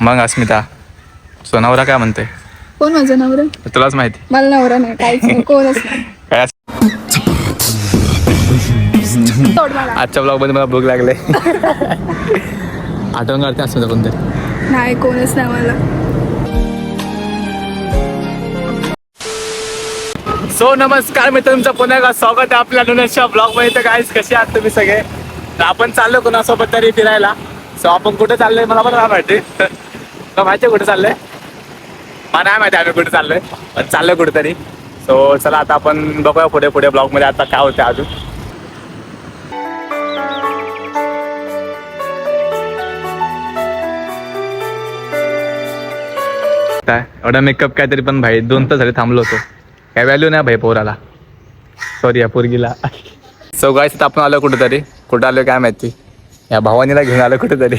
मग अस्मिता तुझा नवरा काय म्हणते? कोण माझा नवरा? तुलाच माहिती. मला नवरा नाही, काहीच नाही, कोणच नाही. काय सोड मला. आजच्या ब्लॉग मध्ये मला भूक लागले. आठवण काढते अस्मिता कोणतरी. नाही, कोणच नाही मला. सो नमस्कार मित्रांचं पुन्हा एकदा स्वागत आहे आपल्या नवीनच्या ब्लॉग मध्ये. तर गाईस कसे आहात तुम्ही सगळे? तर आपण चाललो कोणासोबत तरी फिरायला. सो आपण कुठे चाललोय मला पण नाही माहिती. तुला माहिती कुठे चाललोय? मला नाही माहिती आम्ही कुठे चाललोय, पण चाललोय कुठेतरी. सो चला आता आपण बघूया पुढे पुढे ब्लॉग मध्ये आता काय होतं अजून. काय एवढा मेकअप काहीतरी पण भाई 2 तास झाले थांबलो होतो. काय व्हॅल्यू नाही भाई पोराला, सॉरी या पोरगीला. सो गाईस आपण आलो कुठेतरी. कुठं आलो काय माहिती, या भवानीला घेऊन आलो कुठेतरी.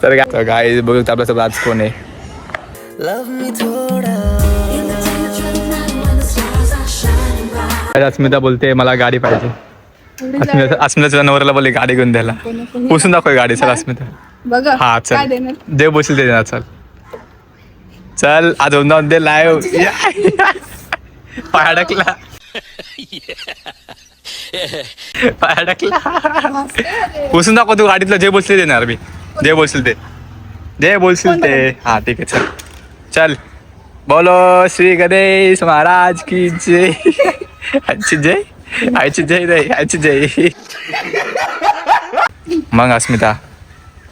तर गाईस बघू आपल्यासोबत आज कोण आहे. अस्मिता बोलते मला गाडी पाहिजे. अस्मिताच्या नवऱ्याला बोलले गाडी घेऊन द्यायला. पुसून दाखव गाडी. चल अस्मिता. बघा हा काय चल देणार? जे बोलशील ते देणार. चल चल आज होऊन दे लाईव्ह. पाय अडकला, पाय अडकला. पुसून दाखव तू गाडीतलं. जे बोलशील ते देणार मी. जे बोलशील ते, जे बोलशील ते. हा ठीक आहे चल. चल बोलो श्री गणेश महाराज की जय. आजची जय, आईची जय नाही, आईची जय. मग अस्मिता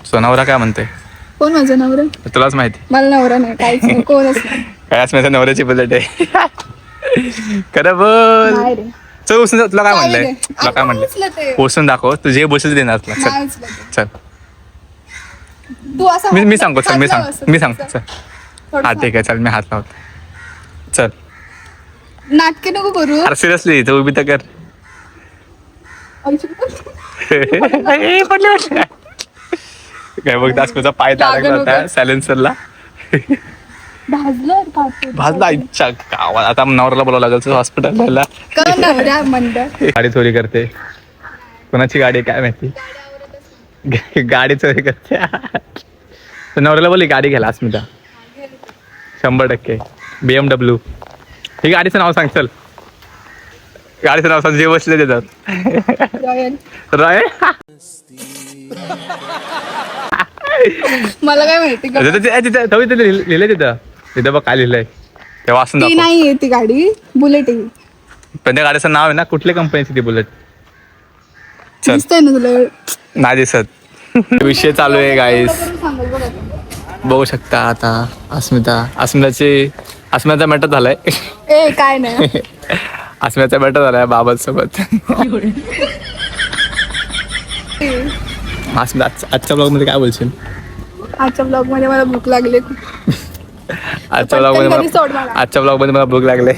तुझा नवरा काय म्हणते? कोण माझा नवरा? तुलाच माहिती. मला नवरा नाही, काहीच नाही, कोणच नाही. काय अस्मिता नवऱ्याची बुलेट आहे. खरं बोल. नाही रे. चल उचलून तुला काय म्हणलंय? नाही रे. तुला काय आता म्हणलंय? उचलं ते. पोसून दाखव. तू जे बोलशील देणार तुला. नाही चल उचलं ते. चल. तू असं मी सांगतो. चल मी हात लाव असं. मी सांगतो. चल थोडं हा ठीक आहे चल मी हात लावतो. चल नाटके नको करू. अरे सिरियसली तू उभी तर कर. ए, पडली पडली. काय बघ अस्मिता पाय अडकला होता सायलेन्सरला. भाजलं कापूर. भाजला इच्छा गावात. आता नवऱ्याला बोलावं लागेल हॉस्पिटलला. कोण नवरा म्हणतं? गाडी चोरी करते. कोणाची गाडी काय माहिती. गाडी चोरी करते. तर नवऱ्याला बोलली गाडी घ्यायला अस्मिता 100%. BMW. ही गाडीचं नाव सांग. चल गाडीचं नाव सांग. जे बसले देतात. रॉयल. रॉयल. मला काय माहिती का? तिथे लिहिलंय तिथं. तिथं बघ काय लिहिलंय ते वाचून ती दाखव. नाही ती गाडी बुलेट आहे. पण त्या गाडीचं नाव आहे ना कुठल्या कंपनीची ती बुलेट. चल दिसतंय ना तुला? नाही दिसत. विषय चालू आहे गाईस. सांगत बघ आता. बघू शकता आता अस्मिताचा मॅटर झालाय. ए काय नाही. अस्मिताचा मॅटर झालाय बाबांसोबत. आजच्या ब्लॉग मध्ये काय बोलशील? आजच्या ब्लॉग मध्ये मला भूक लागली. आजच्या ब्लॉग पटकन घरी सोड मला. आजच्या ब्लॉग मध्ये मला भूक लागले.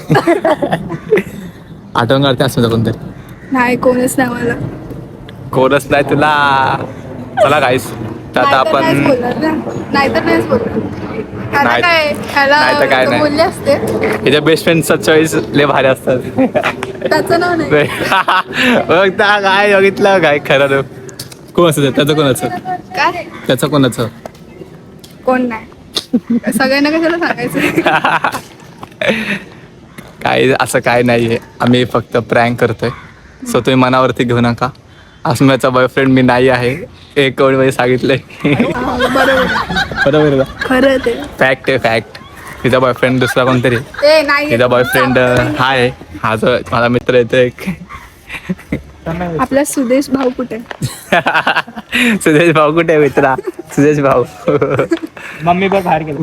आठवण काढते अस्मिता कोणतरी. नाही, कोणच नाही मला. कोणच नाही तुला. चला गाईस तर आता आपण नाहीतर नाहीच बोलणार. आता नाही- काय ह्याला नाही तर काय तू नाही. बोलली असते. हिच्या बेस्ट फ्रेंडचा चॉईस लय भारी असतात. त्याचं नाव नाही. बघता काय बघितलं काय खरं. कोण असं त्याचं कोणाचं काय त्याचं कोणाचं कोण नाही. सगळ्यांना कशाला सांगायचं? काय असं काय नाहीये. आम्ही फक्त प्रँक करतोय. सो तुम्ही मनावरती घेऊ नका. अस्मिताचा बॉयफ्रेंड मी नाही आहे. एक वेळ सांगितलंय. हा, बरोबर बरोबर ना? खरं ते. फॅक्ट आहे फॅक्ट. तिचा बॉयफ्रेंड दुसरा कोणतरी. ए नाही. तिचा बॉयफ्रेंड हा आहे. हा जो माझा मित्र येतो एक. आपला सुदेश भाऊ कुठे? सुदेश भाऊ कुठे आहे मित्रा? सुदेश भाऊ. मम्मी पण बाहेर गेली.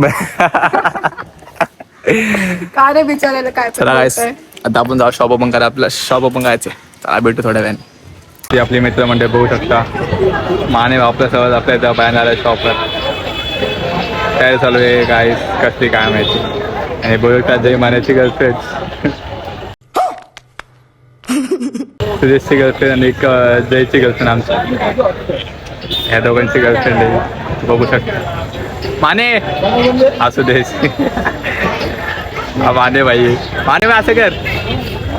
का रे बिचारायला काय चला गाईस आता आपण जाऊ शॉप ओपन करा. आपलं शॉप ओपन करायचं. चला भेटू थोड्या वेळाने. ती आपली मित्र म्हणजे बघू शकता माने आपल्यासोबत आपल्या इथं बाहेर आला शॉपवर. काय चालू आहे गाईस कसली काय माहिती. आणि बघू शकता जय मानेची गर्लफ्रेंड, सुदेशची गर्लफ्रेंड आणि एक जयची गर्लफ्रेंड आमच्या. ह्या दोघांची गर्लफ्रेंड आहे बघू शकता. माने हा सुदेश. हा माने भाई. माने भाई असं कर.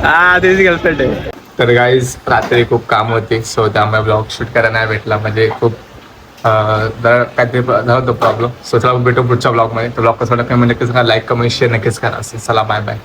हा त्याची गर्लफ्रेंड आहे. तर गाईज रात्री खूप काम होती सो त्यामुळे ब्लॉग शूट करायला नाही भेटला म्हणजे खूप जरा काहीतरी झाला होतो प्रॉब्लेम. सो चला भेटू पुढच्या ब्लॉगमध्ये. तर ब्लॉग कसं वाटतं म्हणजे नक्कीच करा, लाईक कमेंट शेअर नक्कीच करा. चला बाय बाय.